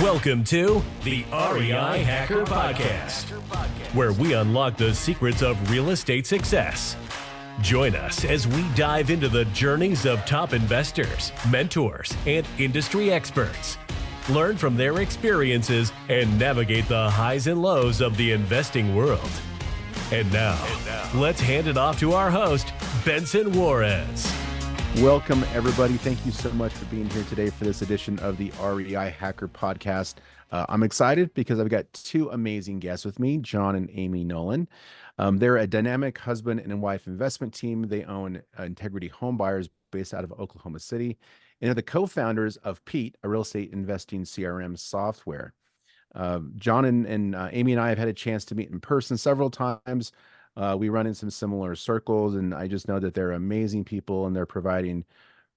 Welcome to the REI Hacker Podcast, where we unlock the secrets of real estate success. Join us as we dive into the journeys of top investors, mentors, and industry experts. Learn from their experiences and navigate the highs and lows of the investing world. And now, let's hand it off to our host, Benson Juarez. Welcome, everybody. Thank you so much for being here today for this edition of the REI Hacker Podcast. I'm excited because I've got two amazing guests with me, Jon and Amy Nolen. They're a dynamic husband and wife investment team. They own Integrity Home Buyers based out of Oklahoma City, and are the co-founders of Pete, a real estate investing CRM software. Jon and Amy and I have had a chance to meet in person several times. We run in some similar circles, and I just know that they're amazing people and they're providing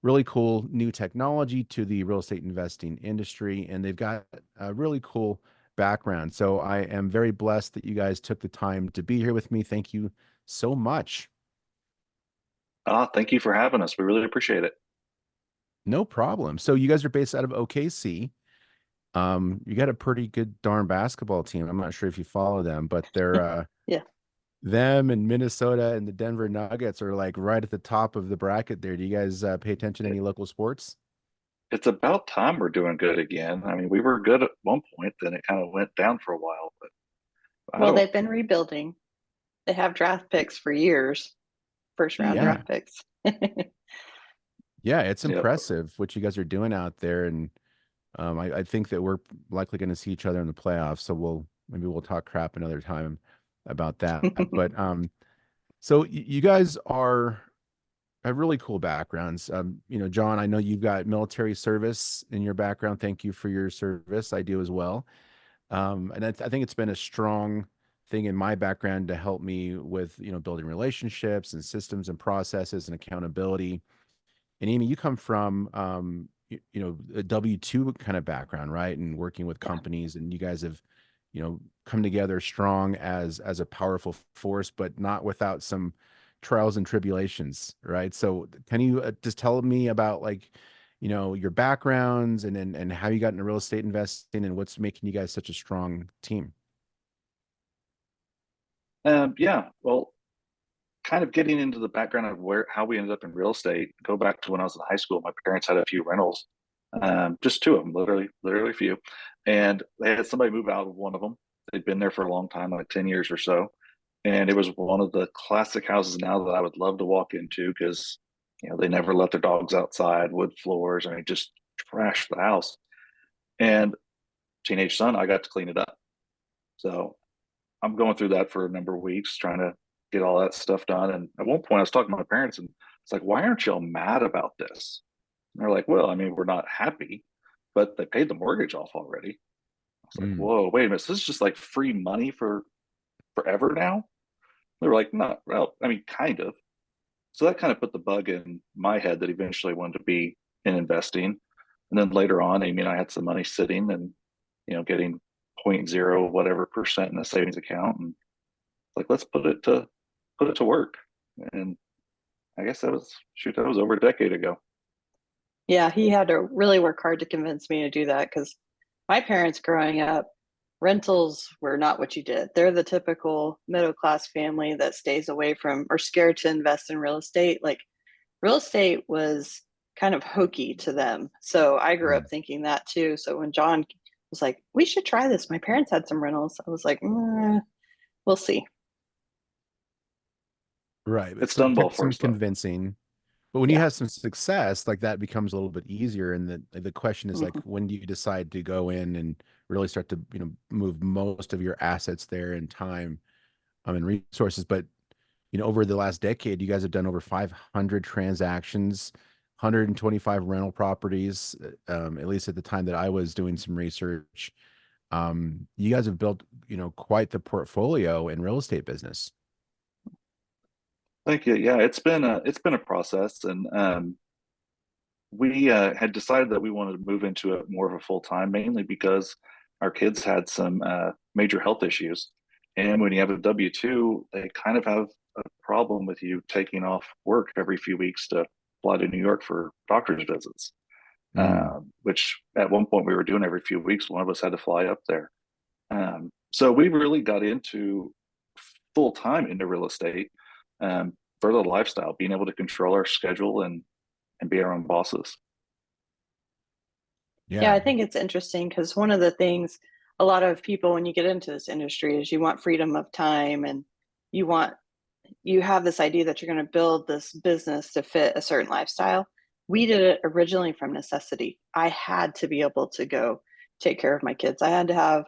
really cool new technology to the real estate investing industry, and they've got a really cool background. So I am very blessed that you guys took the time to be here with me. Thank you so much. Thank you for having us. We really appreciate it. No problem. So you guys are based out of OKC. You got a pretty good darn basketball team. I'm not sure if you follow them, but they're yeah. Them and Minnesota and the Denver Nuggets are like right at the top of the bracket there. Do you guys pay attention to any local sports? It's about time we're doing good again. I mean, we were good at one point, then it kind of went down for a while. But they've been rebuilding. They have draft picks for years, first round draft picks. Yeah, it's impressive what you guys are doing out there, and I think that we're likely going to see each other in the playoffs. So maybe we'll talk crap another time about that. But so you guys have really cool backgrounds. Jon, I know you've got military service in your background. Thank you for your service. I do as well. And I think it's been a strong thing in my background to help me with building relationships and systems and processes and accountability. And Amy, you come from a W-2 kind of background, right? And working with companies, and you guys have come together strong as a powerful force, but not without some trials and tribulations, right? So can you just tell me about your backgrounds and how you got into real estate investing and what's making you guys such a strong team? Well, kind of getting into the background of how we ended up in real estate, go back to when I was in high school. My parents had a few rentals, just two of them, literally a few. And they had somebody move out of one of them. They'd been there for a long time, like 10 years or so. And it was one of the classic houses now that I would love to walk into because, they never let their dogs outside, wood floors. I mean, just trashed the house. And teenage son, I got to clean it up. So I'm going through that for a number of weeks, trying to get all that stuff done. And at one point I was talking to my parents and it's like, why aren't y'all mad about this? And they're like, well, I mean, we're not happy, but they paid the mortgage off already. I was like, whoa, wait a minute. So this is just like free money for forever now? They were like, no, well, I mean, kind of. So that kind of put the bug in my head that eventually wanted to be in investing. And then later on, Amy and I had some money sitting and, getting 0.0 whatever percent in a savings account. And like, let's put it to work. And I guess that was over a decade ago. Yeah, he had to really work hard to convince me to do that because my parents growing up, rentals were not what you did. They're the typical middle-class family that stays away from or scared to invest in real estate. Like real estate was kind of hokey to them. So I grew up thinking that too. So when Jon was like, we should try this. My parents had some rentals. I was like, we'll see. Right. It's done well for us. Convincing. But when you have some success, like that becomes a little bit easier. And the question is like, when do you decide to go in and really start to, move most of your assets there and time and resources? But, over the last decade, you guys have done over 500 transactions, 125 rental properties, at least at the time that I was doing some research. You guys have built, quite the portfolio in real estate business. Thank you. Yeah, it's been a process, and we had decided that we wanted to move into it more of a full time, mainly because our kids had some major health issues, and when you have a W-2, they kind of have a problem with you taking off work every few weeks to fly to New York for doctor's visits. which at one point we were doing every few weeks. One of us had to fly up there. So we really got into full time into real estate for the lifestyle, being able to control our schedule and be our own bosses. Yeah, I think it's interesting because one of the things a lot of people, when you get into this industry, is you want freedom of time, and you have this idea that you're going to build this business to fit a certain lifestyle. We did it originally from necessity. I had to be able to go take care of my kids. I had to have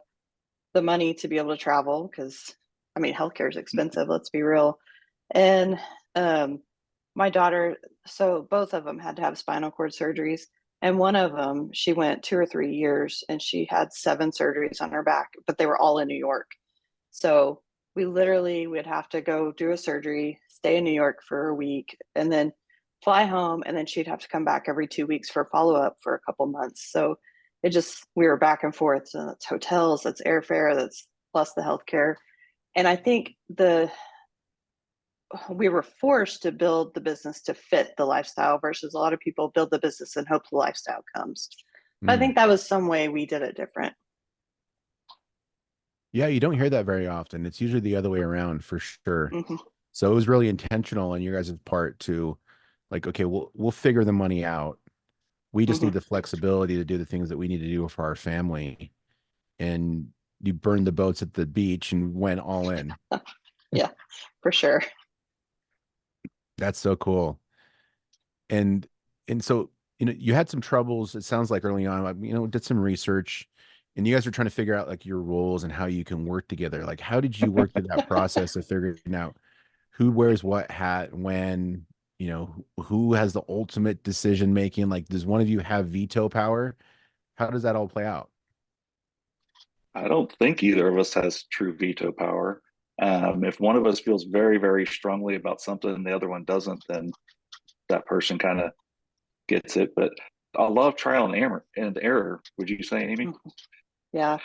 the money to be able to travel because, I mean, healthcare is expensive, let's be real. And my daughter, so both of them had to have spinal cord surgeries. And one of them, she went 2 or 3 years and she had 7 surgeries on her back, but they were all in New York. So we literally would have to go do a surgery, stay in New York for a week, and then fly home. And then she'd have to come back every 2 weeks for follow up for a couple months. So we were back and forth. So that's hotels, that's airfare, that's plus the healthcare. And I think we were forced to build the business to fit the lifestyle versus a lot of people build the business and hope the lifestyle comes. But I think that was some way we did it different. Yeah, you don't hear that very often. It's usually the other way around for sure. Mm-hmm. So it was really intentional on your guys' part to like, okay, we'll figure the money out. We just need the flexibility to do the things that we need to do for our family. And you burned the boats at the beach and went all in. Yeah, for sure. That's so cool. And so, you had some troubles, it sounds like early on, did some research, and you guys are trying to figure out like your roles and how you can work together. Like, how did you work through that process of figuring out who wears what hat when, who has the ultimate decision making? Like, does one of you have veto power? How does that all play out? I don't think either of us has true veto power. If one of us feels very, very strongly about something and the other one doesn't, then that person kind of gets it. But I love trial and error. Would you say, Amy? Yeah.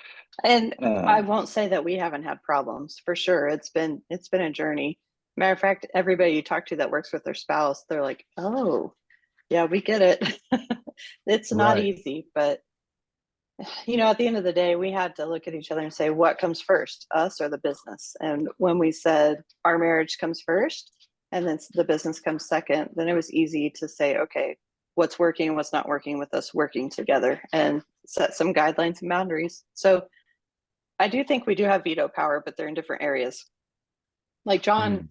And I won't say that we haven't had problems, for sure. It's been a journey. Matter of fact, everybody you talk to that works with their spouse, they're like, oh, yeah, we get it. It's not easy, but at the end of the day, we had to look at each other and say, what comes first, us or the business? And when we said our marriage comes first and then the business comes second, then it was easy to say, okay, what's working and what's not working with us working together and set some guidelines and boundaries. So I do think we do have veto power, but they're in different areas. Like Jon,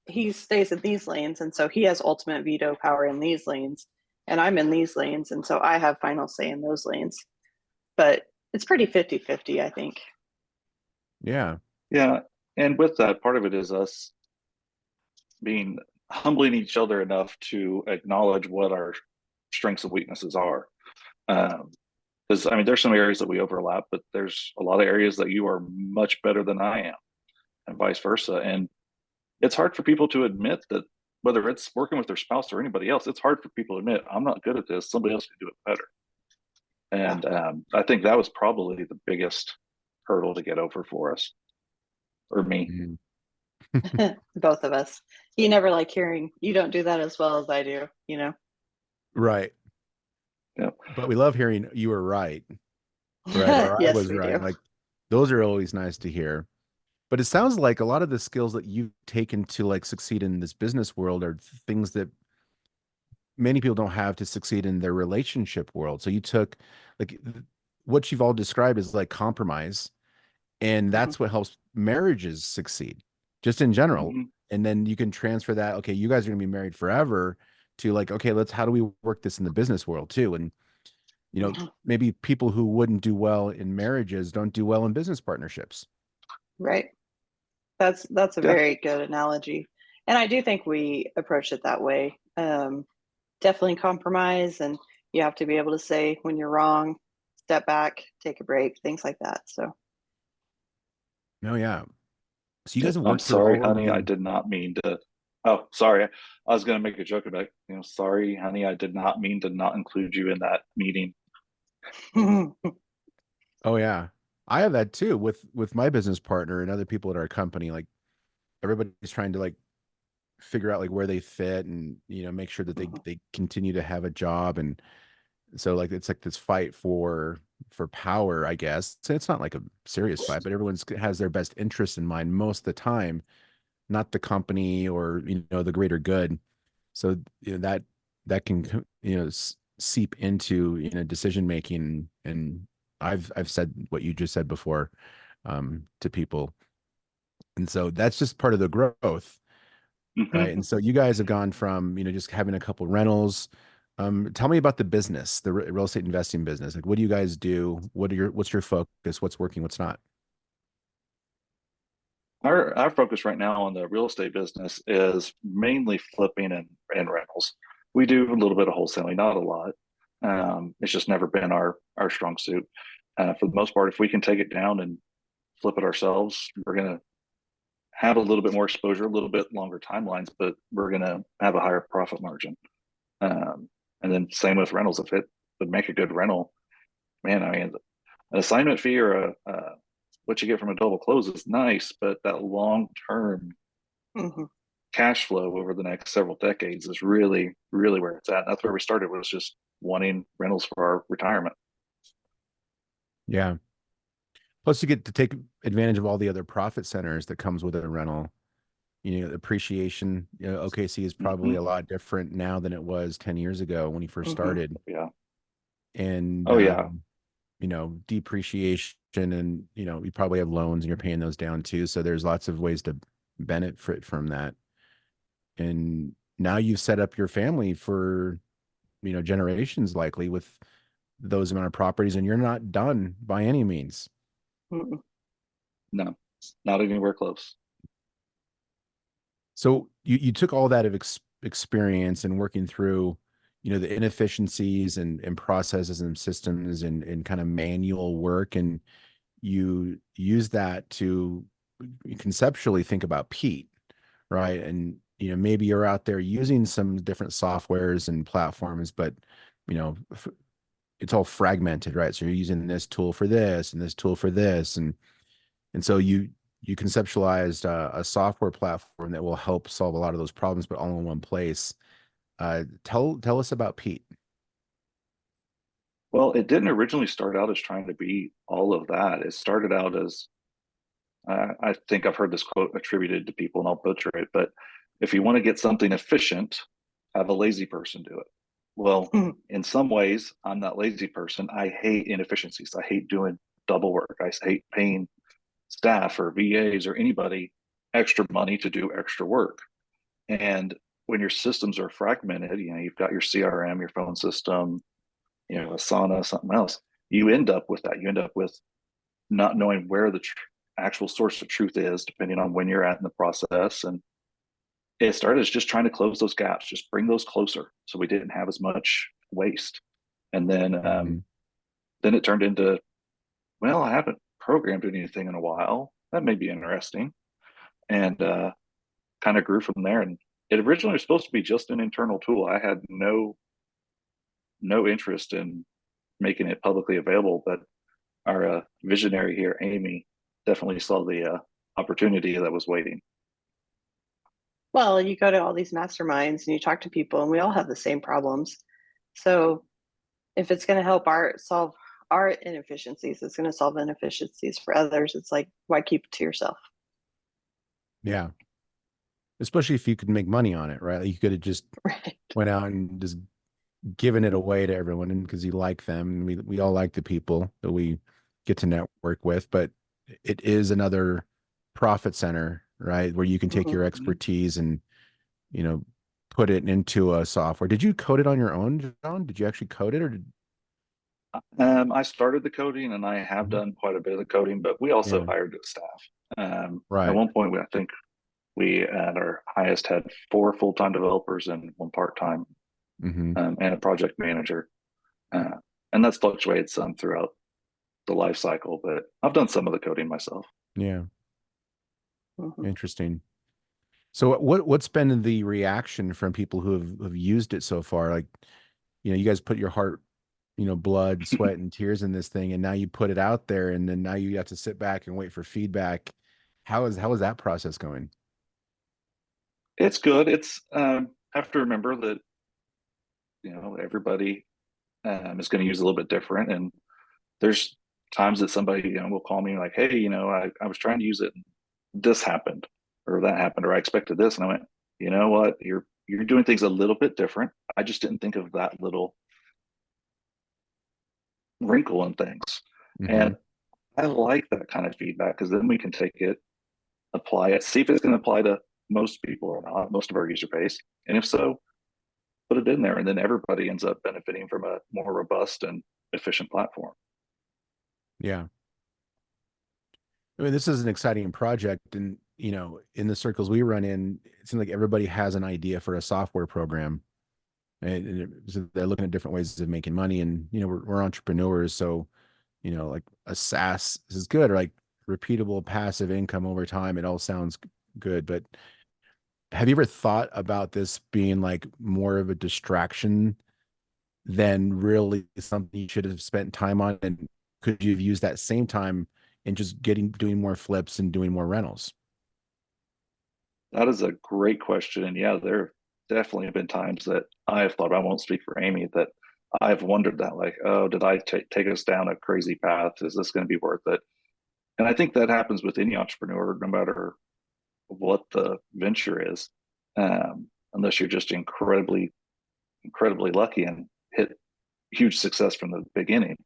he stays in these lanes, and so he has ultimate veto power in these lanes, and I'm in these lanes, and so I have final say in those lanes. But it's pretty 50-50, I think. Yeah. Yeah. And with that, part of it is us humbling each other enough to acknowledge what our strengths and weaknesses are. Because there's some areas that we overlap, but there's a lot of areas that you are much better than I am, and vice versa. And it's hard for people to admit that, whether it's working with their spouse or anybody else, it's hard for people to admit, I'm not good at this, somebody else can do it better. And I think that was probably the biggest hurdle to get over for us, or me. Both of us. You never like hearing you don't do that as well as I do, Right. Yeah. But we love hearing you were right. Right. Or Yes, I was right. Like, those are always nice to hear. But it sounds like a lot of the skills that you've taken to like succeed in this business world are things that many people don't have to succeed in their relationship world. So you took like what you've all described as like compromise, and that's what helps marriages succeed just in general. And then you can transfer that. Okay, you guys are gonna be married forever, to like, okay, how do we work this in the business world too? And maybe people who wouldn't do well in marriages don't do well in business partnerships. Right. That's a very good analogy. And I do think we approach it that way. Definitely compromise, and you have to be able to say when you're wrong, step back, take a break, things like that. So. Oh yeah. So you guys have I'm worked sorry, through all honey. I did not mean to. Oh, sorry. I was going to make a joke about, sorry, honey. I did not mean to not include you in that meeting. Oh yeah. I have that too with my business partner and other people at our company. Like, everybody's trying to like figure out like where they fit and make sure that they continue to have a job. And So like it's like this fight for power, I guess. So it's not like a serious fight, but everyone's has their best interest in mind most of the time, not the company or the greater good. So that can seep into decision making. And I've said what you just said before to people, and so that's just part of the growth, right? And so you guys have gone from just having a couple rentals. Tell me about the business, the real estate investing business. Like, what do you guys do? What's your focus? What's working? What's not? Our focus right now on the real estate business is mainly flipping and rentals. We do a little bit of wholesaling, not a lot. It's just never been our strong suit. For the most part, if we can take it down and flip it ourselves, we're going to have a little bit more exposure, a little bit longer timelines, but we're going to have a higher profit margin. And then same with rentals. If it would make a good rental, man, I mean, an assignment fee or what you get from a double close is nice, but that long term cash flow over the next several decades is really, really where it's at. That's where we started, was just wanting rentals for our retirement. Yeah. Plus, you get to take advantage of all the other profit centers that comes with a rental. Appreciation. OKC is probably a lot different now than it was 10 years ago when you first started. Yeah. And depreciation, and you probably have loans and you're paying those down too. So there's lots of ways to benefit from that. And now you've set up your family for generations, likely, with those amount of properties, and you're not done by any means. No, not anywhere close. So you took all that of experience and working through the inefficiencies and processes and systems and kind of manual work, and you use that to conceptually think about Pete, right? And maybe you're out there using some different softwares and platforms, but it's all fragmented, right? So you're using this tool for this and this tool for this, and so you conceptualized a software platform that will help solve a lot of those problems, but all in one place. Tell us about Pete. Well, it didn't originally start out as trying to be all of that. It started out as, I think I've heard this quote attributed to people, and I'll butcher it, but if you want to get something efficient, have a lazy person do it. Well, in some ways, I'm that lazy person. I hate inefficiencies. I hate doing double work. I hate paying staff or VAs or anybody extra money to do extra work. And when your systems are fragmented, you've got your CRM, your phone system, Asana, something else, you end up with that. You end up with not knowing where the actual source of truth is, depending on when you're at in the process. And it started as just trying to close those gaps, just bring those closer, so we didn't have as much waste. And then it turned into, well, I haven't programmed anything in a while. That may be interesting. And kind of grew from there. And it originally was supposed to be just an internal tool. I had no interest in making it publicly available, but our visionary here, Amy, definitely saw the opportunity that was waiting. Well, you go to all these masterminds and you talk to people, and we all have the same problems. So if it's going to help solve our inefficiencies, it's going to solve inefficiencies for others. It's like, why keep it to yourself? Yeah. Especially if you could make money on it, right? You could have just went out and just given it away to everyone, and because you like them. We all like the people that we get to network with, but it is another profit center, right? Where you can take your expertise and, put it into a software. Did you code it on your own, Jon? Did you actually code it, or did... I started the coding, and I have done quite a bit of the coding, but we also hired staff. Right. At one point, I think we at our highest had 4 full-time developers and 1 part-time, and a project manager. And that's fluctuated some throughout the life cycle, but I've done some of the coding myself. Yeah. Interesting. So what's been the reaction from people who have used it so far? Like, you guys put your heart, blood, sweat, and tears in this thing, and now you put it out there, and then now you have to sit back and wait for feedback. How is that process going? It's good. It's have to remember that everybody is going to use a little bit different. And there's times that somebody, will call me like, hey, I was trying to use it, and this happened or that happened, or I expected this. And I went, you know what, you're doing things a little bit different. I just didn't think of that little wrinkle in things. Mm-hmm. And I like that kind of feedback, because then we can take it, apply it, see if it's going to apply to most people or not, most of our user base. And if so, put it in there. And then everybody ends up benefiting from a more robust and efficient platform. Yeah. I mean, this is an exciting project. And, in the circles we run in, it seems like everybody has an idea for a software program. And so they're looking at different ways of making money. And, we're entrepreneurs. So, like a SaaS is good, or like repeatable passive income over time. It all sounds good. But have you ever thought about this being like more of a distraction than really something you should have spent time on? And could you have used that same time in just doing more flips and doing more rentals? That is a great question. And yeah, there definitely have been times that I have thought, I won't speak for Amy, that I've wondered that, like, oh, did I take us down a crazy path? Is this going to be worth it? And I think that happens with any entrepreneur, no matter what the venture is, unless you're just incredibly lucky and hit huge success from the beginning.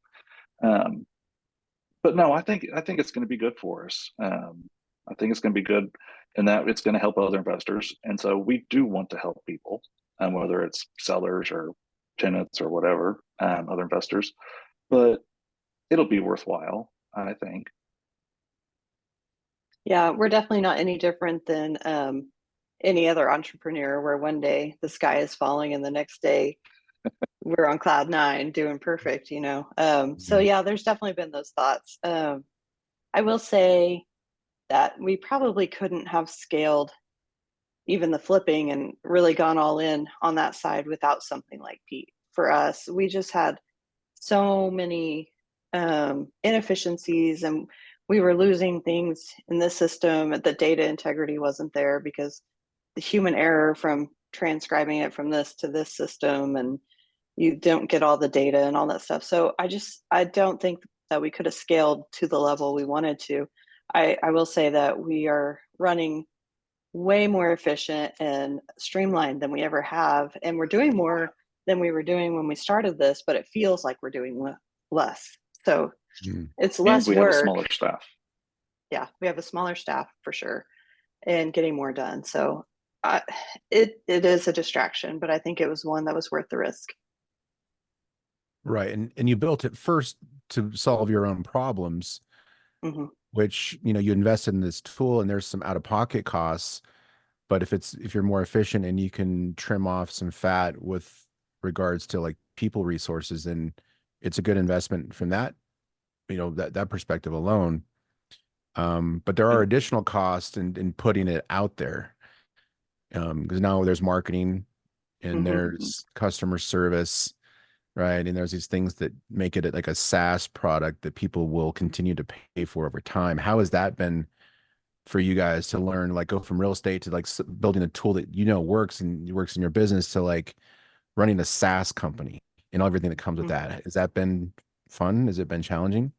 But no, I think it's going to be good for us. I think it's going to be good in that it's going to help other investors. And so we do want to help people, whether it's sellers or tenants or whatever, other investors, but it'll be worthwhile, I think. Yeah, we're definitely not any different than any other entrepreneur, where one day the sky is falling and the next day we're on cloud nine doing perfect, So yeah, there's definitely been those thoughts. I will say that we probably couldn't have scaled even the flipping and really gone all in on that side without something like Pete. For us, we just had so many inefficiencies, and we were losing things in the system. The data integrity wasn't there because the human error from transcribing it from this to this system, and you don't get all the data and all that stuff. So I don't think that we could have scaled to the level we wanted to. I will say that we are running way more efficient and streamlined than we ever have. And we're doing more than we were doing when we started this, but it feels like we're doing less. So it's less and we work. have a smaller staff. Yeah, we have a smaller staff for sure, and getting more done. So it is a distraction, but I think it was one that was worth the risk. Right. And you built it first to solve your own problems, which, you invested in this tool, and there's some out-of-pocket costs. But if you're more efficient and you can trim off some fat with regards to like people resources, then it's a good investment from that, that perspective alone. But there are additional costs in putting it out there. Because now there's marketing and there's customer service, right? And there's these things that make it like a SaaS product that people will continue to pay for over time. How has that been for you guys to learn, like go from real estate to like building a tool that works and works in your business, to like running a SaaS company and everything that comes with that? Has that been fun? Has it been challenging?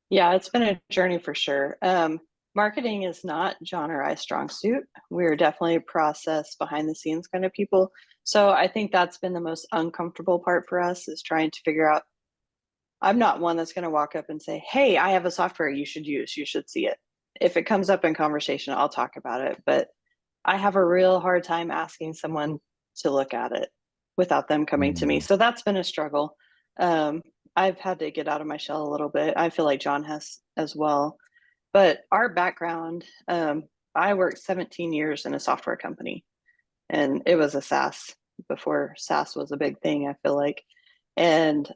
Yeah, it's been a journey for sure. Marketing is not Jon or I's strong suit. We're definitely process behind the scenes kind of people. So I think that's been the most uncomfortable part for us, is trying to figure out. I'm not one that's going to walk up and say, hey, I have a software you should use. You should see it. If it comes up in conversation, I'll talk about it. But I have a real hard time asking someone to look at it without them coming to me. So that's been a struggle. I've had to get out of my shell a little bit. I feel like Jon has as well. But our background, I worked 17 years in a software company, and it was a SaaS before SaaS was a big thing, I feel like. And,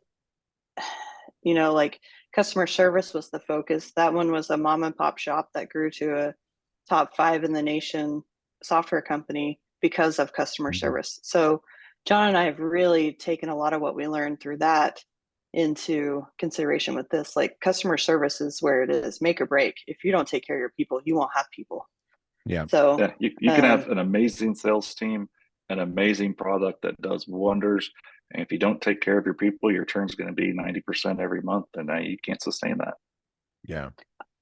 like customer service was the focus. That one was a mom and pop shop that grew to a top 5 in the nation software company because of customer service. So Jon and I have really taken a lot of what we learned through that into consideration with this. Like, customer service is where it is make or break. If you don't take care of your people, you won't have people. Yeah. So yeah, you can have an amazing sales team, an amazing product that does wonders, And if you don't take care of your people, your turn's going to be 90% every month, and you can't sustain that. Yeah.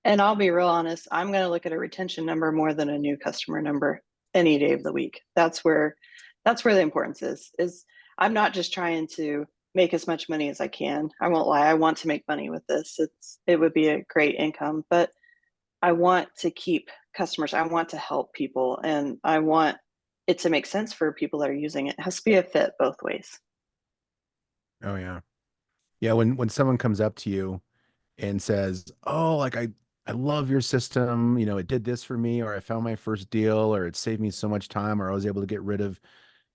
And I'll be real honest, I'm going to look at a retention number more than a new customer number any day of the week. That's where the importance is I'm not just trying to make as much money as I can. I won't lie. I want to make money with this. It would be a great income, but I want to keep customers. I want to help people, and I want it to make sense for people that are using it. It has to be a fit both ways. Oh yeah. Yeah. When someone comes up to you and says, "Oh, like I love your system. You know, it did this for me, or I found my first deal, or it saved me so much time, or I was able to get rid of,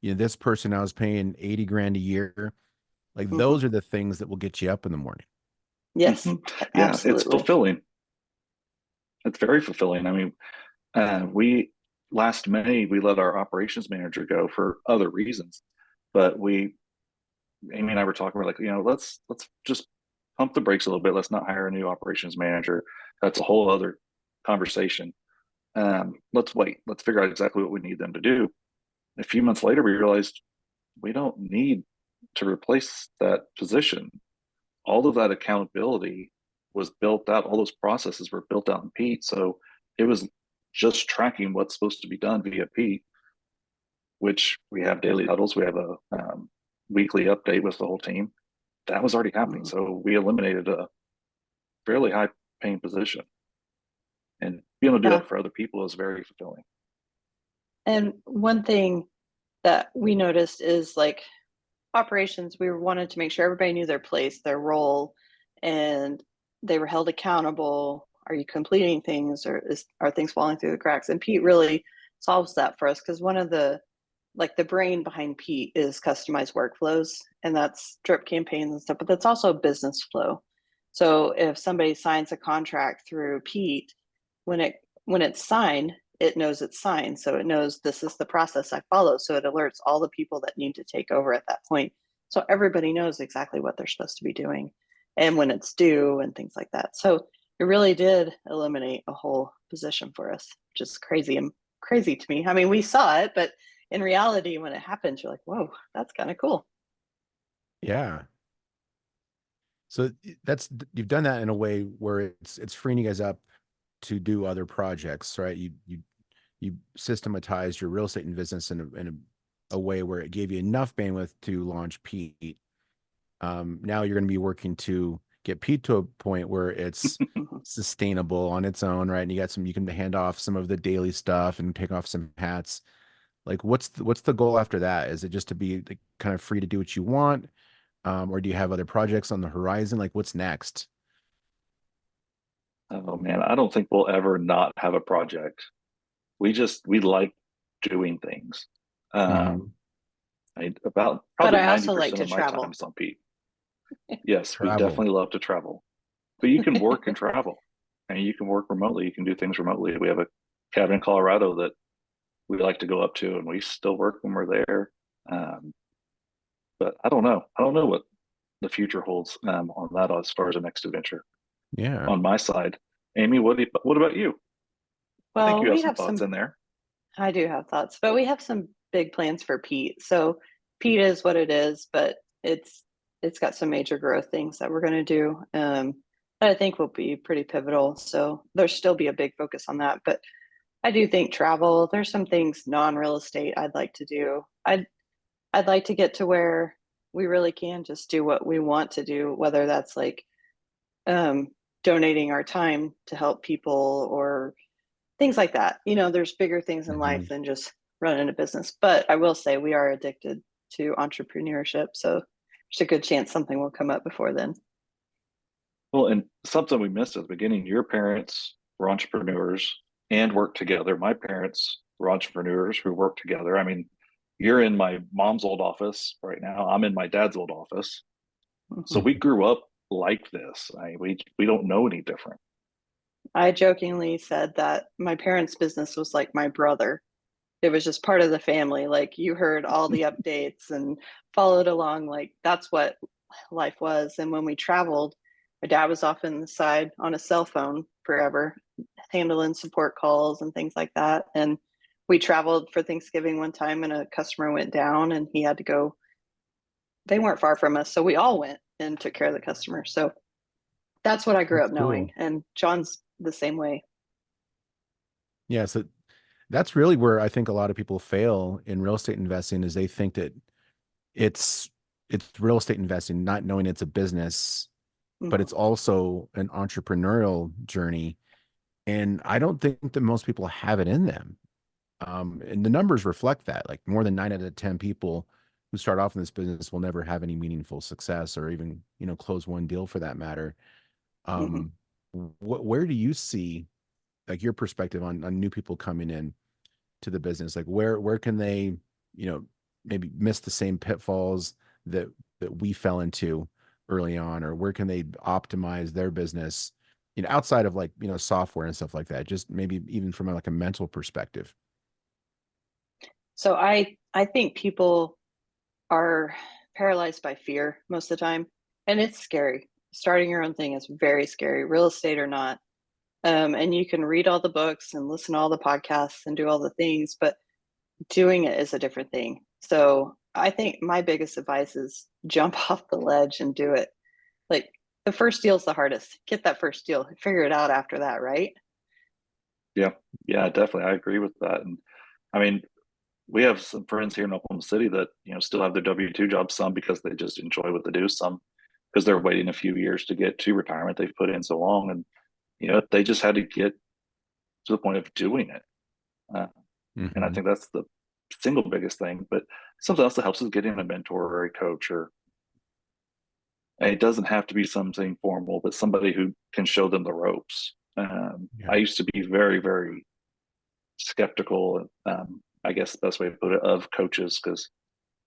this person I was paying 80 grand a year." Like Mm-hmm. those are the things that will get you up in the morning. Yes, Yeah, absolutely. it's fulfilling. It's very fulfilling. I mean, we last May we let our operations manager go for other reasons, but Amy and I were talking. We're like, let's just pump the brakes a little bit. Let's not hire a new operations manager. That's a whole other conversation. Let's wait. Let's figure out exactly what we need them to do. A few months later, we realized we don't need to replace that position. All of that accountability was built out. All those processes were built out in Pete. So it was just tracking what's supposed to be done via Pete, which we have daily huddles. We have a weekly update with the whole team. That was already happening. So we eliminated a fairly high paying position, and being able to do that for other people is very fulfilling. And one thing that we noticed is like operations, we wanted to make sure everybody knew their place, their role, and they were held accountable. Are you completing things, or are things falling through the cracks? And Pete really solves that for us, because one of the brain behind Pete is customized workflows, and that's drip campaigns and stuff, but that's also business flow. So if somebody signs a contract through Pete, when it's signed, it knows it's signed. So it knows this is the process I follow. So it alerts all the people that need to take over at that point. So everybody knows exactly what they're supposed to be doing and when it's due and things like that. So it really did eliminate a whole position for us, which is crazy to me. I mean, we saw it, but in reality, when it happens, you're like, whoa, that's kind of cool. Yeah. So you've done that in a way where it's freeing you guys up to do other projects, right? You systematized your real estate and business in a way where it gave you enough bandwidth to launch Pete. Now you're going to be working to get Pete to a point where it's sustainable on its own, right? And you can hand off some of the daily stuff and take off some hats. Like what's the goal after that? Is it just to be like, kind of free to do what you want? Or do you have other projects on the horizon? Like what's next? Oh man, I don't think we'll ever not have a project. We like doing things. About probably 90% of my time is on Pete. Yes, we definitely love to travel, but you can work and travel, and you can work remotely. You can do things remotely. We have a cabin in Colorado that we like to go up to, and we still work when we're there. But I don't know. I don't know what the future holds on that as far as the next adventure. Yeah. On my side, Amy, what about you? Well, I think you have some thoughts in there. I do have thoughts, but we have some big plans for Pete. So Pete is what it is, but it's got some major growth things that we're going to do that I think will be pretty pivotal. So there'll still be a big focus on that. But I do think travel, there's some things non-real estate I'd like to do. I'd like to get to where we really can just do what we want to do, whether that's like donating our time to help people or things like that. There's bigger things in life than just running a business. But I will say we are addicted to entrepreneurship. So there's a good chance something will come up before then. Well, and something we missed at the beginning, your parents were entrepreneurs and worked together. My parents were entrepreneurs who worked together. I mean, you're in my mom's old office right now. I'm in my dad's old office. So we grew up like this. We don't know any different. I jokingly said that my parents' business was like my brother. It was just part of the family. Like you heard all the updates and followed along. Like that's what life was. And when we traveled, my dad was off in the side on a cell phone forever, handling support calls and things like that. And we traveled for Thanksgiving one time and a customer went down and he had to go they weren't far from us. So we all went and took care of the customer. So that's what I grew up knowing. Cool. And John's the same way. Yeah. So that's really where I think a lot of people fail in real estate investing, is they think that it's real estate investing, not knowing it's a business, but it's also an entrepreneurial journey. And I don't think that most people have it in them. And the numbers reflect that. Like more than 9 out of 10 people who start off in this business will never have any meaningful success, or even, close one deal for that matter. Where do you see, like, your perspective on new people coming in to the business? Like where can they, maybe miss the same pitfalls that we fell into early on, or where can they optimize their business, outside of, like, software and stuff like that, just maybe even from like a mental perspective? So I think people are paralyzed by fear most of the time, and it's scary. Starting your own thing is very scary, real estate or not. And you can read all the books and listen to all the podcasts and do all the things, but doing it is a different thing. So I think my biggest advice is jump off the ledge and do it. Like, the first deal is the hardest. Get that first deal, figure it out after that, right? Yeah, definitely. I agree with that. And I mean, we have some friends here in Oklahoma City that, still have their W-2 jobs, some because they just enjoy what they do, some because they're waiting a few years to get to retirement. They've put in so long, and, they just had to get to the point of doing it. And I think that's the single biggest thing. But something else that helps is getting a mentor or a coach, or it doesn't have to be something formal, but somebody who can show them the ropes. I used to be very, very skeptical, I guess the best way to put it, of coaches, because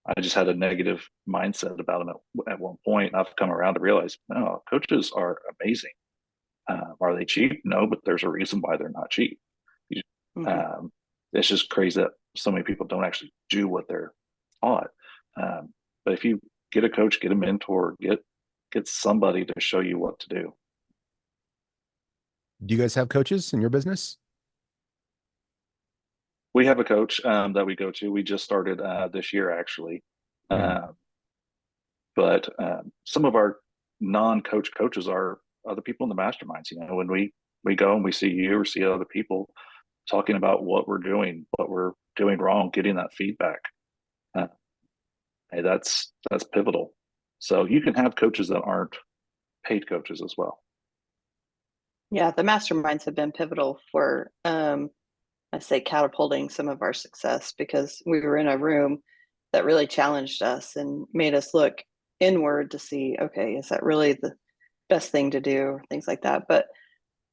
I just had a negative mindset about them at one point. I've come around to realize, no, coaches are amazing. Are they cheap? No, but there's a reason why they're not cheap. It's just crazy that so many people don't actually do what they're taught. But if you get a coach, get a mentor, get somebody to show you what to do. Do you guys have coaches in your business? We have a coach that we go to. We just started this year, actually. But some of our non-coach coaches are other people in the masterminds. When we go and we see you or see other people talking about what we're doing wrong, getting that feedback. Hey, that's pivotal. So you can have coaches that aren't paid coaches as well. Yeah, the masterminds have been pivotal for, I say, catapulting some of our success, because we were in a room that really challenged us and made us look inward to see, okay, is that really the best thing to do, or things like that. But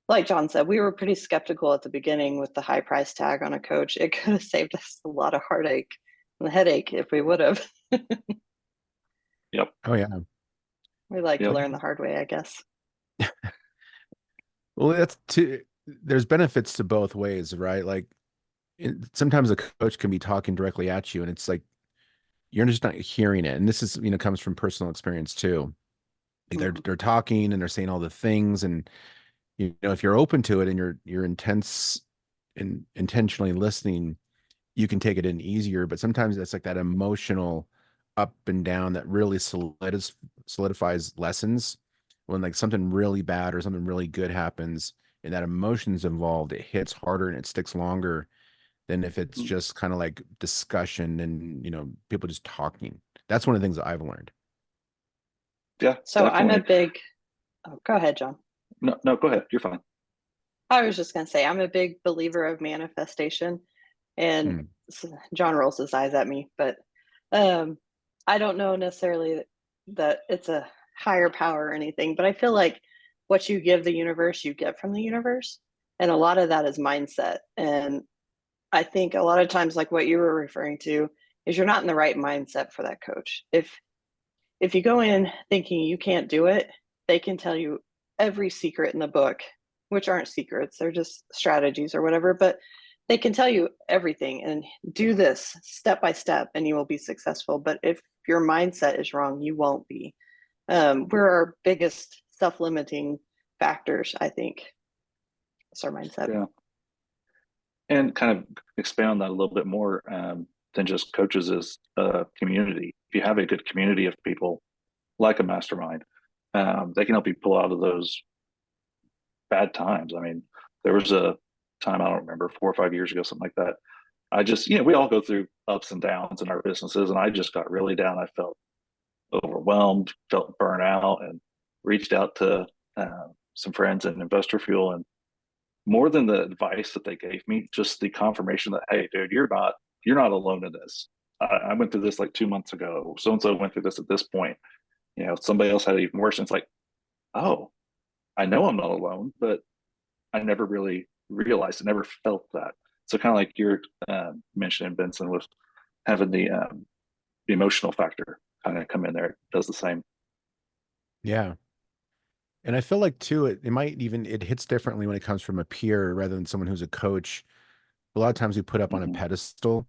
like John said, we were pretty skeptical at the beginning with the high price tag on a coach. It could have saved us a lot of heartache and headache if we would have. Yep. Oh yeah. We like to learn the hard way, I guess. Well, there's benefits to both ways, right? Like, sometimes a coach can be talking directly at you, and it's like you're just not hearing it. And this is, comes from personal experience too. Like, they're talking and they're saying all the things, and if you're open to it and you're intense and intentionally listening, you can take it in easier. But sometimes it's like that emotional up and down that really solidifies lessons. When, like, something really bad or something really good happens and that emotion's involved, it hits harder and it sticks longer than if it's just kind of like discussion and, people just talking. That's one of the things that I've learned. Yeah. So definitely. Go ahead, John. No, go ahead. You're fine. I was just going to say, I'm a big believer of manifestation, and John rolls his eyes at me, but I don't know necessarily that it's a higher power or anything, but I feel like what you give the universe, you get from the universe. And a lot of that is mindset. And I think a lot of times, like what you were referring to, is you're not in the right mindset for that coach. If you go in thinking you can't do it, they can tell you every secret in the book, which aren't secrets, they're just strategies or whatever, but they can tell you everything and do this step by step and you will be successful. But if your mindset is wrong, you won't be. We're our biggest self-limiting factors, I think. It's our mindset. Yeah. And kind of expand on that a little bit more, than just coaches, is community. if you have a good community of people like a mastermind, they can help you pull out of those bad times. I mean, there was a time, I don't remember, 4 or 5 years ago, something like that. I just, we all go through ups and downs in our businesses, and I just got really down. I felt overwhelmed, felt burnt out, and reached out to some friends in Investor Fuel. And more than the advice that they gave me, just the confirmation that, hey, dude, you're not alone in this. I went through this like 2 months ago. So and so went through this at this point. Somebody else had it even worse. And it's like, oh, I know I'm not alone, but I never really realized, I never felt that. So kind of like you're mentioning, Benson, with having the emotional factor kind of come in there, it does the same. Yeah. And I feel like too, it hits differently when it comes from a peer rather than someone who's a coach. A lot of times we put up on a pedestal,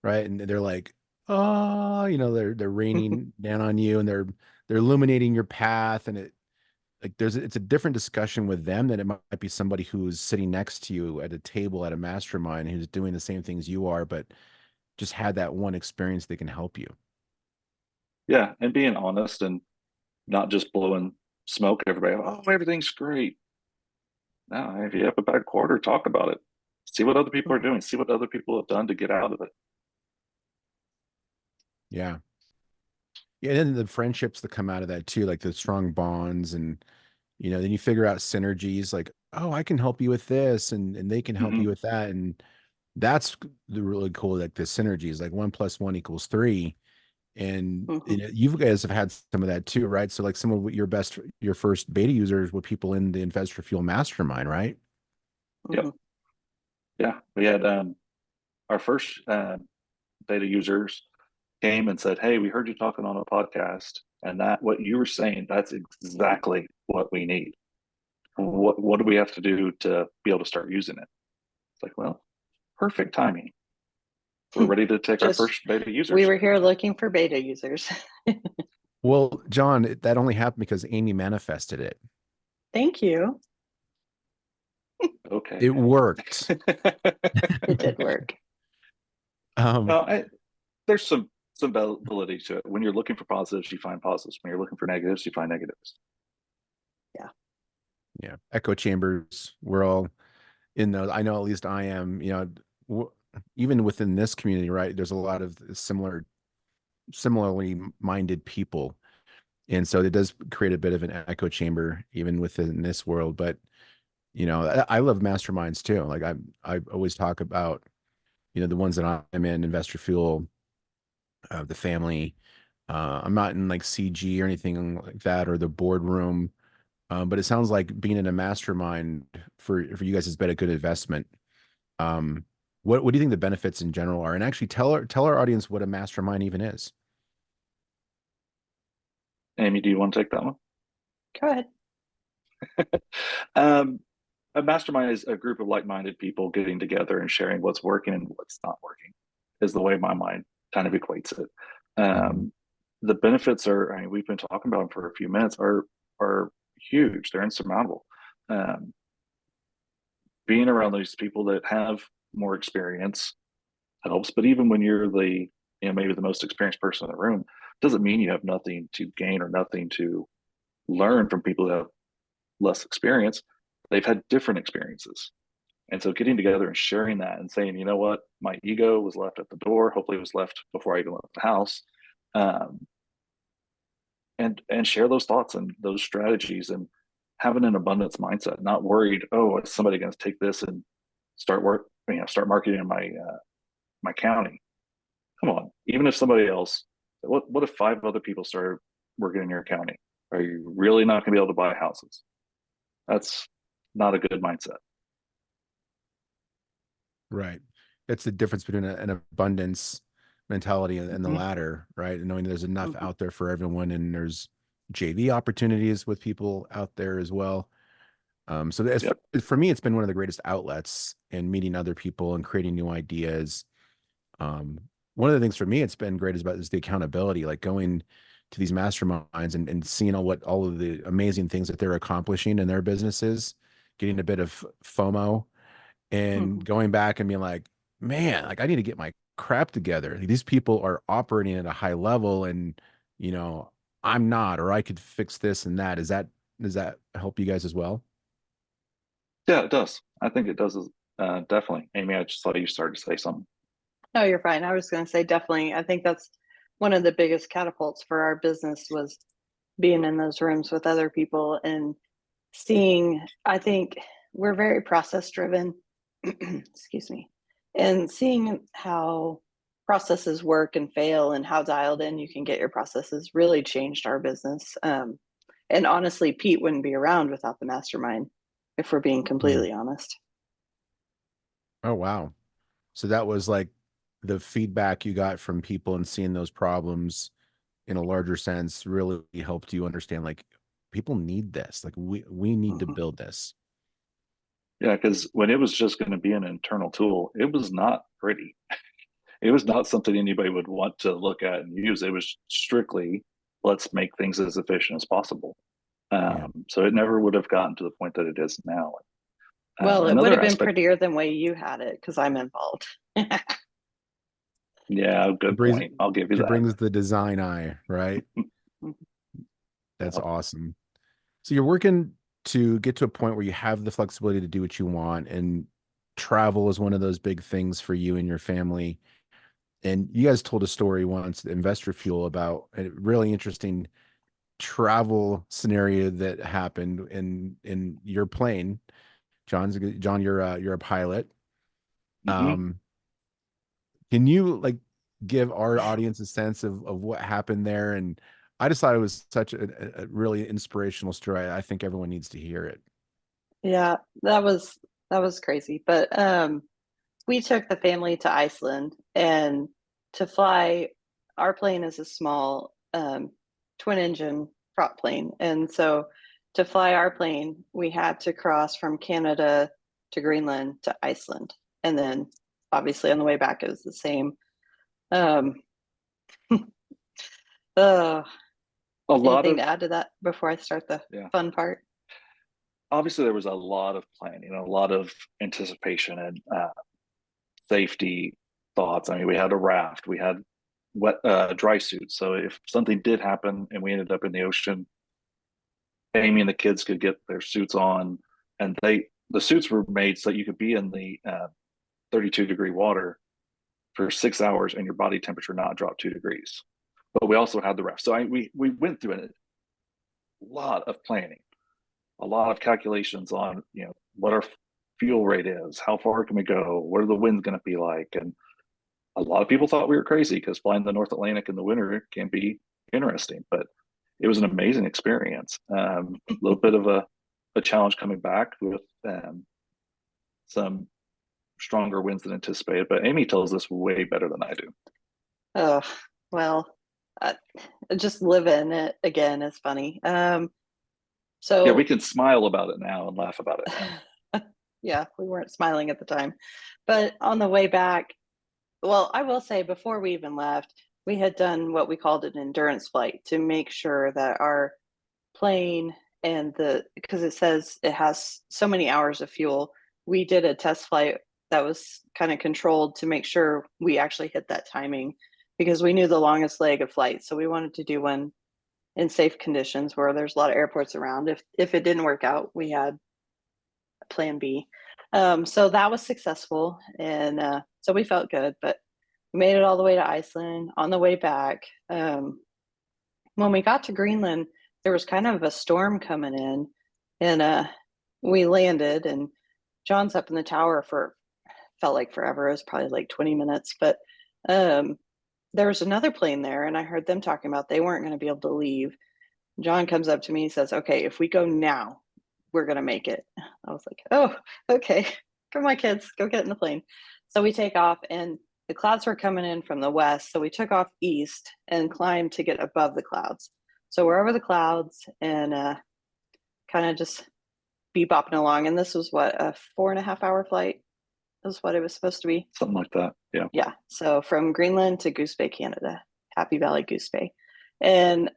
right? And they're like, oh, they're raining down on you, and they're illuminating your path. And it's a different discussion with them than it might be somebody who's sitting next to you at a table at a mastermind who's doing the same things you are, but just had that one experience that can help you. Yeah. And being honest and not just blowing smoke at everybody. Oh, everything's great. No, if you have a bad quarter, talk about it. See what other people are doing. See what other people have done to get out of it. Yeah. Yeah. And then the friendships that come out of that too, like the strong bonds, and then you figure out synergies, like, oh, I can help you with this, and they can help you with that. And that's the really cool, like the synergies, like 1 + 1 = 3. And you guys have had some of that too, right? So like some of your first beta users were people in the Investor Fuel Mastermind, right? Yep. Yeah. We had our first beta users came and said, hey, we heard you talking on a podcast, and that what you were saying, that's exactly what we need. What do we have to do to be able to start using it? It's like, well, perfect timing. We're ready to take our first beta users. We were here looking for beta users. Well, Jon, that only happened because Amy manifested it. Thank you. Okay. It worked. It did work. There's some validity to it. When you're looking for positives, you find positives. When you're looking for negatives, you find negatives. Yeah. Echo chambers. We're all in those. I know, at least I am, even within this community, right? There's a lot of similarly minded people. And so it does create a bit of an echo chamber, even within this world. But, I love masterminds too. Like I always talk about, the ones that I'm in, Investor Fuel, the family. I'm not in like CG or anything like that, or the boardroom. But it sounds like being in a mastermind for you guys has been a good investment. What do you think the benefits in general are? And actually tell our audience what a mastermind even is. Amy, do you want to take that one? Go ahead. A mastermind is a group of like-minded people getting together and sharing what's working and what's not working, is the way my mind kind of equates it. The benefits are, we've been talking about them for a few minutes, are huge. They're insurmountable. Being around these people that have more experience helps, but even when you're maybe the most experienced person in the room, doesn't mean you have nothing to gain or nothing to learn from people who have less experience. They've had different experiences. And so getting together and sharing that and saying, you know what, my ego was left at the door. Hopefully it was left before I even left the house. And share those thoughts and those strategies, and having an abundance mindset, not worried, oh, is somebody going to take this and start marketing in my county? Come on. Even if somebody else, what if 5 other people started working in your county? Are you really not going to be able to buy houses? That's not a good mindset. Right. That's the difference between an abundance mentality and the latter, right? And knowing there's enough out there for everyone, and there's JV opportunities with people out there as well. For me, it's been one of the greatest outlets in meeting other people and creating new ideas. One of the things for me it's been great is the accountability, like going to these masterminds and seeing all of the amazing things that they're accomplishing in their businesses, getting a bit of FOMO, and going back and being like, man, like I need to get my crap together. These people are operating at a high level, and I'm not, or I could fix this and that. Does that help you guys as well? Yeah, it does. I think it does. Definitely. Amy, I just thought you started to say something. No, you're fine. I was going to say definitely. I think that's one of the biggest catapults for our business was being in those rooms with other people and seeing. I think we're very process driven. Excuse me. And seeing how processes work and fail and how dialed in you can get your processes really changed our business. And honestly, Pete wouldn't be around without the mastermind, if we're being completely honest. Oh, wow. So that was like the feedback you got from people and seeing those problems in a larger sense really helped you understand, like, people need this. Like, we need to build this. Yeah, because when it was just going to be an internal tool, it was not pretty. It was not something anybody would want to look at and use. It was strictly, let's make things as efficient as possible. So it never would have gotten to the point that it is now. Well, it would have been aspect, prettier than way you had it because I'm involved. yeah, good point. I'll give you She that. brings the design eye, right? That's awesome. So you're working to get to a point where you have the flexibility to do what you want, and travel is one of those big things for you and your family. And you guys told a story once, Investor Fuel, about a really interesting travel scenario that happened in your plane. Jon, you're a pilot. Can you like give our audience a sense of what happened there? And I just thought it was such a really inspirational story. I think everyone needs to hear it. Yeah, that was crazy. But we took the family to Iceland, and to fly, our plane is a small twin engine prop plane. And so to fly our plane, we had to cross from Canada to Greenland to Iceland. And then obviously on the way back, it was the same. Anything to add to that before I start the fun part? Obviously, there was a lot of planning, a lot of anticipation and safety thoughts. I mean, we had a raft, we had wet dry suits. So if something did happen and we ended up in the ocean, Amy and the kids could get their suits on, and the suits were made so that you could be in the 32-degree water for 6 hours and your body temperature not drop 2 degrees. But we also had the raft. So we went through a lot of planning, a lot of calculations on what our fuel rate is, how far can we go, what are the winds going to be like. And a lot of people thought we were crazy because flying the North Atlantic in the winter can be interesting, but it was an amazing experience. A little bit of a challenge coming back with some stronger winds than anticipated, but Amy tells this way better than I do. Oh, well, just living it again is funny. So yeah, we can smile about it now and laugh about it. Yeah, we weren't smiling at the time. But on the way back, well, I will say before we even left, we had done what we called an endurance flight to make sure that our plane and because it says it has so many hours of fuel, we did a test flight that was kind of controlled to make sure we actually hit that timing, because we knew the longest leg of flight. So we wanted to do one in safe conditions where there's a lot of airports around. If it didn't work out, we had plan B. So that was successful. And so we felt good, but we made it all the way to Iceland. On the way back, when we got to Greenland, there was kind of a storm coming in, and we landed, and Jon's up in the tower for, felt like forever. It was probably like 20 minutes, but there was another plane there, and I heard them talking about they weren't going to be able to leave. Jon comes up to me and says, okay, if we go now, we're going to make it. I was like, oh, okay. Come on, kids, go get in the plane. So we take off, and the clouds were coming in from the west. So we took off east and climbed to get above the clouds. So we're over the clouds and kind of just bebopping along. And this was what, a 4.5-hour flight is what it was supposed to be. Something like that. Yeah. Yeah. So from Greenland to Goose Bay, Canada, Happy Valley, Goose Bay. And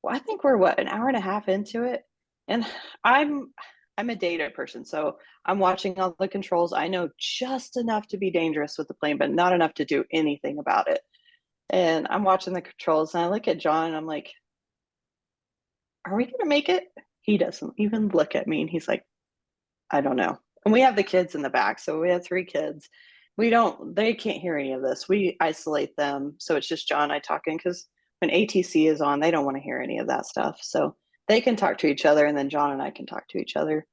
I think we're an hour and a half into it. And I'm I'm a data person, so I'm watching all the controls. I know just enough to be dangerous with the plane, but not enough to do anything about it. And I'm watching the controls, and I look at John, and I'm like, are we going to make it? He doesn't even look at me, and he's like, I don't know. And we have the kids in the back, so we have 3 kids. They can't hear any of this. We isolate them, so it's just John and I talking, because when ATC is on, they don't want to hear any of that stuff. So they can talk to each other, and then John and I can talk to each other.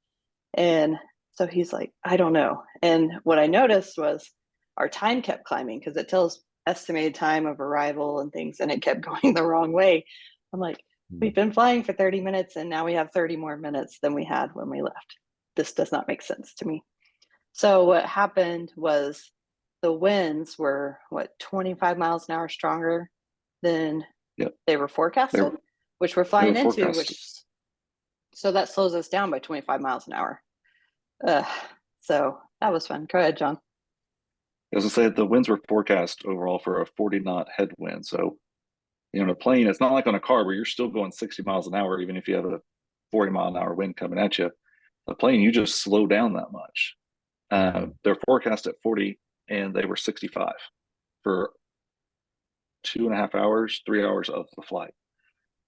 And so he's like, I don't know. And what I noticed was our time kept climbing, because it tells estimated time of arrival and things, and it kept going the wrong way. I'm like, we've been flying for 30 minutes, and now we have 30 more minutes than we had when we left. This does not make sense to me. So what happened was the winds were 25 miles an hour stronger than they were forecasted, which we're flying into, so that slows us down by 25 miles an hour. So that was fun. Go ahead, John. As I said, the winds were forecast overall for a 40-knot headwind. So, in a plane, it's not like on a car where you're still going 60 miles an hour, even if you have a 40-mile-an-hour wind coming at you. The plane, you just slow down that much. They're forecast at 40, and they were 65 for 2.5 hours, 3 hours of the flight.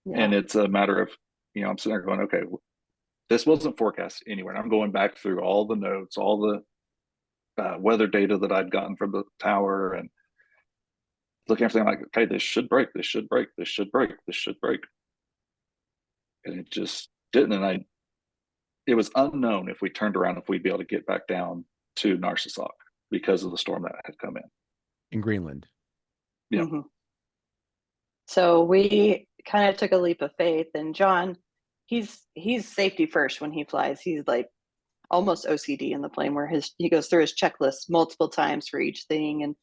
Yeah. And it's a matter of, I'm sitting there going, okay, this wasn't forecast anywhere. And I'm going back through all the notes, all the weather data that I'd gotten from the tower, and looking at everything like, okay, this should break, this should break, this should break, this should break. And it just didn't. And it was unknown if we turned around, if we'd be able to get back down to Narsarsuaq because of the storm that had come in Greenland. Yeah. Mm-hmm. So we kind of took a leap of faith, and John, he's safety first when he flies. He's like almost OCD in the plane, where he goes through his checklist multiple times for each thing, and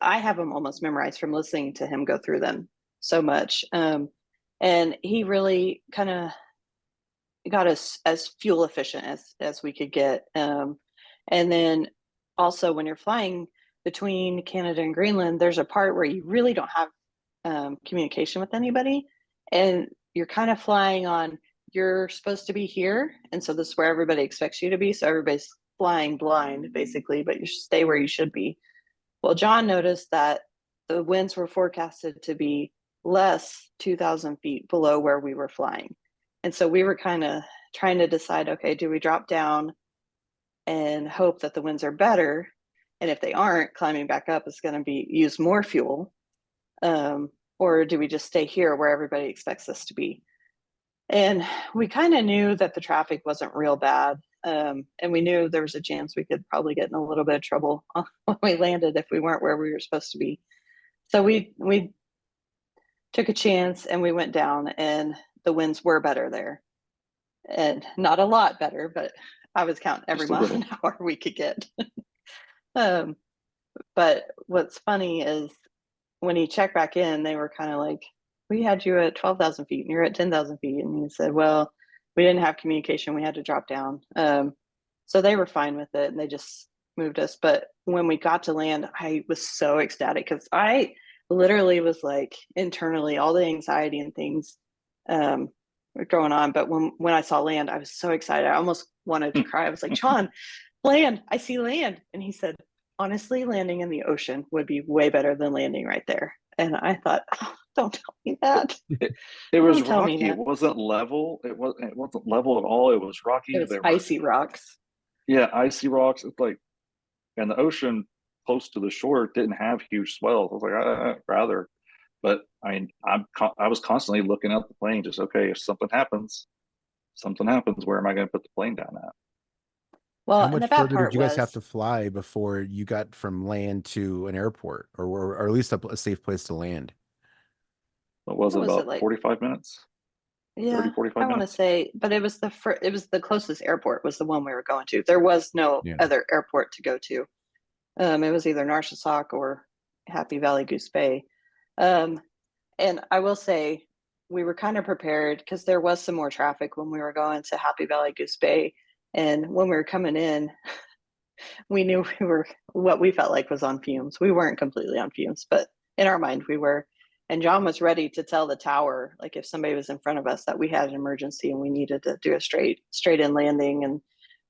I have them almost memorized from listening to him go through them so much. And he really kind of got us as fuel efficient as we could get. And then also, when you're flying between Canada and Greenland, there's a part where you really don't have communication with anybody, and you're kind of flying on, you're supposed to be here, and so this is where everybody expects you to be, so everybody's flying blind basically, but you stay where you should be. Well, John noticed that the winds were forecasted to be less 2,000 feet below where we were flying, and so we were kind of trying to decide, okay, do we drop down and hope that the winds are better, and if they aren't, climbing back up is going to use more fuel, or do we just stay here where everybody expects us to be? And we kind of knew that the traffic wasn't real bad, and we knew there was a chance we could probably get in a little bit of trouble when we landed if we weren't where we were supposed to be. So we took a chance, and we went down, and the winds were better there, and not a lot better, but I was counting every mile an hour we could get. But what's funny is when he checked back in, they were kind of like, we had you at 12,000 feet and you're at 10,000 feet. And he said, well, we didn't have communication. We had to drop down. So they were fine with it, and they just moved us. But when we got to land, I was so ecstatic, because I literally was like, internally, all the anxiety and things were going on. But when I saw land, I was so excited. I almost wanted to cry. I was like, John, land, I see land. And he said, honestly, landing in the ocean would be way better than landing right there. And I thought, oh, don't tell me that. It was rocky. It wasn't level. It wasn't level at all. It was rocky. It was icy rocks. Yeah, icy rocks. It's like, and the ocean close to the shore didn't have huge swells. I was like, I'd rather. But I was constantly looking at the plane, just, okay, if something happens, where am I going to put the plane down at? Well, how much further did you guys have to fly before you got from land to an airport, or at least a safe place to land? What was it, about like 45 minutes? Yeah, 30, 45 I want to say, but it was the closest airport was the one we were going to. There was no other airport to go to. It was either Narsarsuaq or Happy Valley Goose Bay. And I will say, we were kind of prepared, because there was some more traffic when we were going to Happy Valley Goose Bay. And when we were coming in, we knew we were, what we felt like was on fumes. We weren't completely on fumes, but in our mind we were. And Jon was ready to tell the tower, like if somebody was in front of us, that we had an emergency and we needed to do a straight in landing.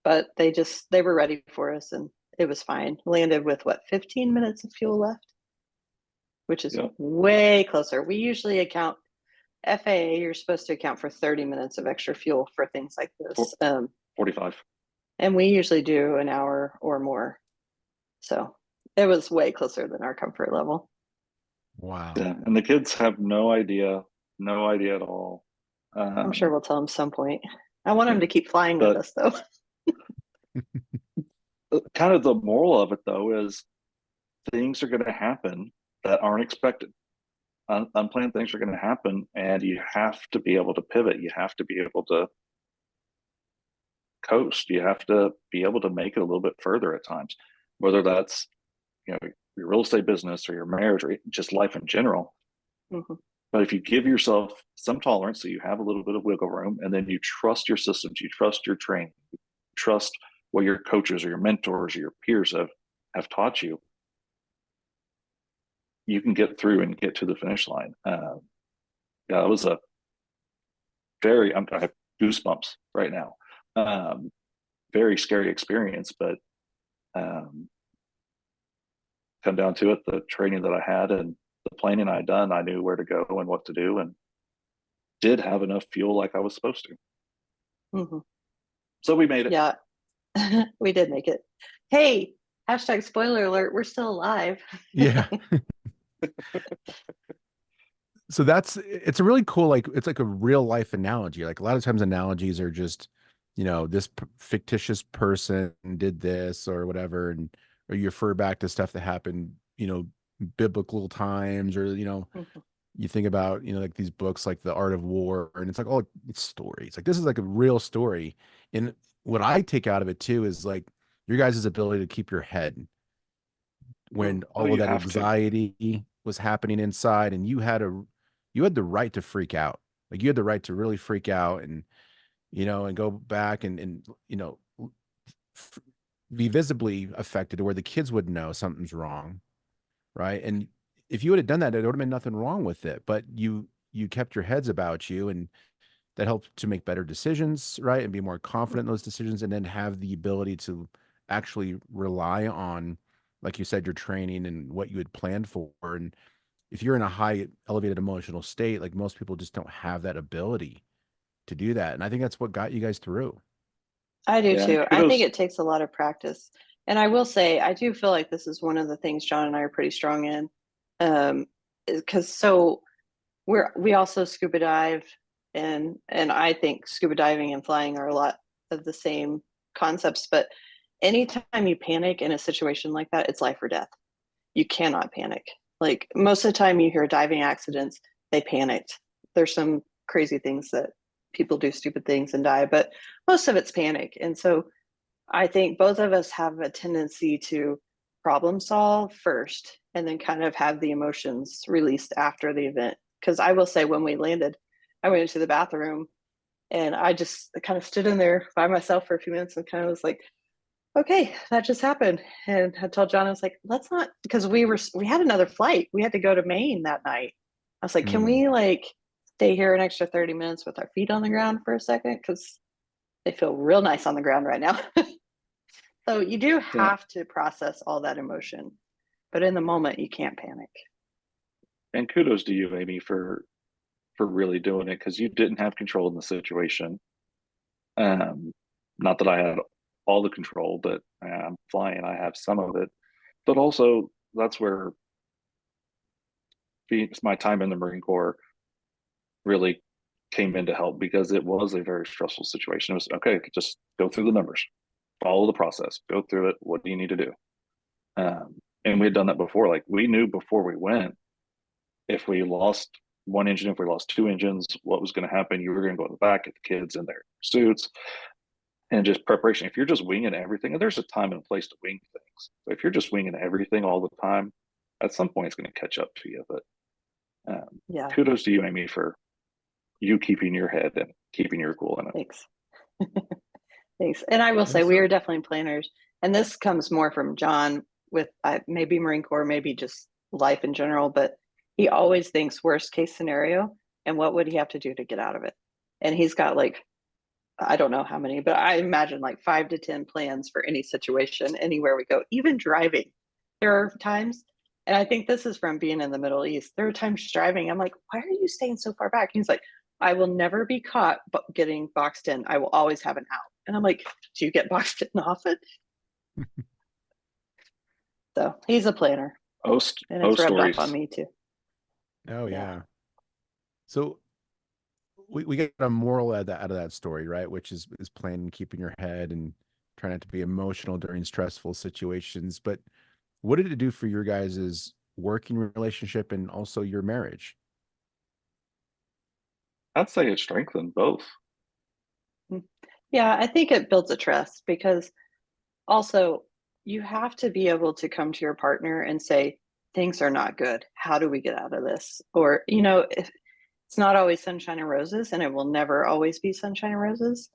But they were ready for us, and it was fine. Landed with 15 minutes of fuel left, which is way closer. We usually account, FAA, you're supposed to account for 30 minutes of extra fuel for things like this. 45. And we usually do an hour or more. So it was way closer than our comfort level. Wow. Yeah, and the kids have no idea at all. I'm sure we'll tell them some point. I want them to keep flying with us, though. Kind of the moral of it, though, is things are going to happen that aren't expected. Unplanned things are going to happen, and you have to be able to pivot. You have to be able to coast. You have to be able to make it a little bit further at times, whether that's your real estate business or your marriage or just life in general. Mm-hmm. But if you give yourself some tolerance, so you have a little bit of wiggle room, and then you trust your systems, you trust your training, you trust what your coaches or your mentors or your peers have taught you, you can get through and get to the finish line. It was a I have goosebumps right now. Very scary experience, but come down to it, the training that I had and the planning I had done, I knew where to go and what to do, and did have enough fuel like I was supposed to. Mm-hmm. So we made it. Yeah, we did make it. Hey, hashtag spoiler alert, we're still alive. Yeah. So it's a really cool, it's like a real life analogy. Like a lot of times analogies are just, this fictitious person did this or whatever. Or you refer back to stuff that happened, biblical times, or, Mm-hmm. you think about, like these books, like The Art of War, and it's like, oh, it's stories. Like this is like a real story. And what I take out of it too, is like your guys' ability to keep your head when all of that anxiety was happening inside, and you had the right to freak out. Like you had the right to really freak out and, and go back and be visibly affected to where the kids would know something's wrong. Right. And if you would have done that, there would have been nothing wrong with it, but you kept your heads about you, and that helped to make better decisions, right? And be more confident in those decisions, and then have the ability to actually rely on, like you said, your training and what you had planned for. And if you're in a high elevated emotional state, like most people just don't have that ability to do that. And I think that's what got you guys through. I do too. I think it takes a lot of practice. And I will say, I do feel like this is one of the things Jon and I are pretty strong in. Because we also scuba dive, and I think scuba diving and flying are a lot of the same concepts. But anytime you panic in a situation like that, it's life or death. You cannot panic. Like most of the time you hear diving accidents, they panicked. There's some crazy things that people do, stupid things and die, but most of it's panic. And so I think both of us have a tendency to problem solve first and then kind of have the emotions released after the event. Because I will say, when we landed, I went into the bathroom and I just kind of stood in there by myself for a few minutes and kind of was like, okay, that just happened. And I told Jon, I was like, let's not, because we had another flight. We had to go to Maine that night. I was like, can we stay here an extra 30 minutes with our feet on the ground for a second? Because they feel real nice on the ground right now. So you do have to process all that emotion, but in the moment you can't panic. And kudos to you, Amy, for really doing it, because you didn't have control in the situation. Not that I had all the control, but I'm flying, I have some of it. But also, that's where my time in the Marine Corps really came in to help, because it was a very stressful situation. It was, okay, just go through the numbers, follow the process, go through it. What do you need to do? And we had done that before. Like, we knew before we went, if we lost one engine, if we lost two engines, what was going to happen. You were going to go in the back, get the kids in their suits, and just preparation. If you're just winging everything, and there's a time and place to wing things. So if you're just winging everything all the time, at some point it's going to catch up to you. But kudos to you, Amy, for you keeping your head and keeping your cool in it. Thanks. Thanks. And I will say, we are definitely planners. And this comes more from Jon with maybe Marine Corps, maybe just life in general. But he always thinks worst case scenario and what would he have to do to get out of it. And he's got like, I don't know how many, but I imagine like 5 to 10 plans for any situation, anywhere we go, even driving. There are times, and I think this is from being in the Middle East, there are times driving, I'm like, why are you staying so far back? And he's like, I will never be caught getting boxed in. I will always have an out. And I'm like, do you get boxed in often? So he's a planner. And it's rubbed off on me too. Oh yeah. So we get a moral out of that story, right? Which is planning, keeping your head and trying not to be emotional during stressful situations. But what did it do for your guys' working relationship and also your marriage? I'd say it strengthened both. Yeah, I think it builds a trust, because also you have to be able to come to your partner and say, things are not good. How do we get out of this? Or, if it's not always sunshine and roses, and it will never always be sunshine and roses.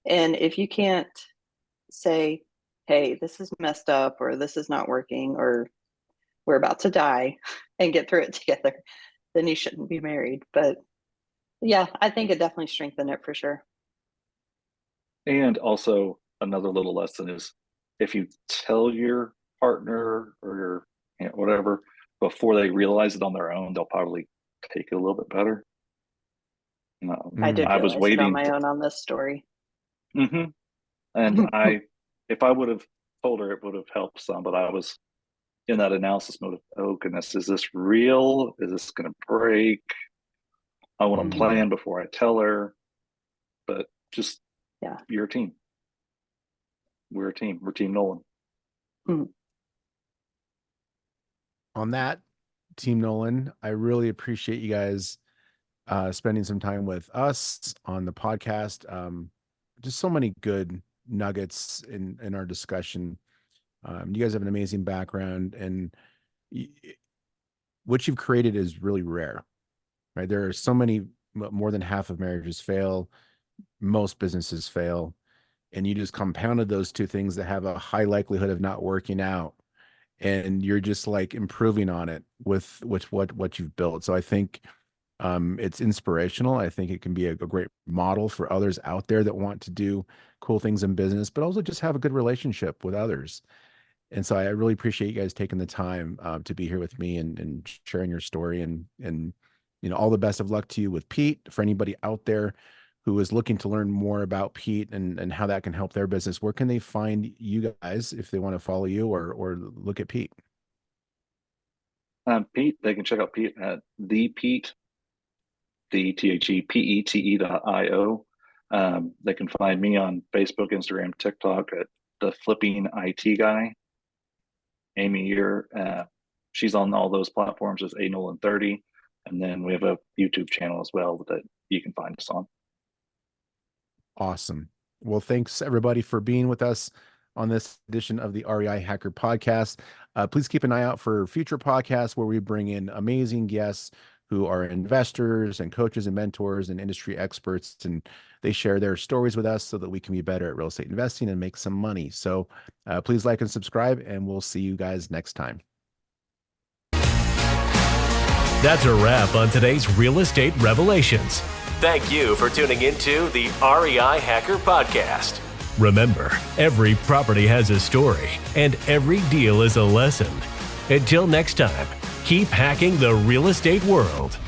And if you can't say, hey, this is messed up, or this is not working, or we're about to die, and get through it together, then you shouldn't be married. But yeah, I think it definitely strengthened it for sure. And also another little lesson is, if you tell your partner or your whatever before they realize it on their own, they'll probably take it a little bit better. I was waiting on my own on this story. Mm-hmm. And if I would have told her, it would have helped some, but I was in that analysis mode of, oh goodness, is this real? Is this going to break? I want to plan before I tell her. But just, you're a team. We're a team. We're Team Nolen. Mm-hmm. On that, Team Nolen, I really appreciate you guys spending some time with us on the podcast. Just so many good nuggets in our discussion. You guys have an amazing background, and what you've created is really rare, right? There are so many, more than half of marriages fail. Most businesses fail. And you just compounded those two things that have a high likelihood of not working out. And you're just like improving on it with what you've built. So I think it's inspirational. I think it can be a great model for others out there that want to do cool things in business, but also just have a good relationship with others. And so I really appreciate you guys taking the time to be here with me and sharing your story, and all the best of luck to you with Pete. For anybody out there who is looking to learn more about Pete and how that can help their business, where can they find you guys if they want to follow you or look at Pete? Pete, they can check out Pete at ThePete.io. They can find me on Facebook, Instagram, TikTok at The Flipping IT Guy. Amy, she's on all those platforms as ANolen30. And then we have a YouTube channel as well that you can find us on. Awesome. Well, thanks everybody for being with us on this edition of the REI Hacker Podcast. Please keep an eye out for future podcasts where we bring in amazing guests who are investors and coaches and mentors and industry experts, and they share their stories with us so that we can be better at real estate investing and make some money. So please like and subscribe, and we'll see you guys next time. That's a wrap on today's Real Estate Revelations. Thank you for tuning into the REI Hacker Podcast. Remember, every property has a story, and every deal is a lesson. Until next time, keep hacking the real estate world.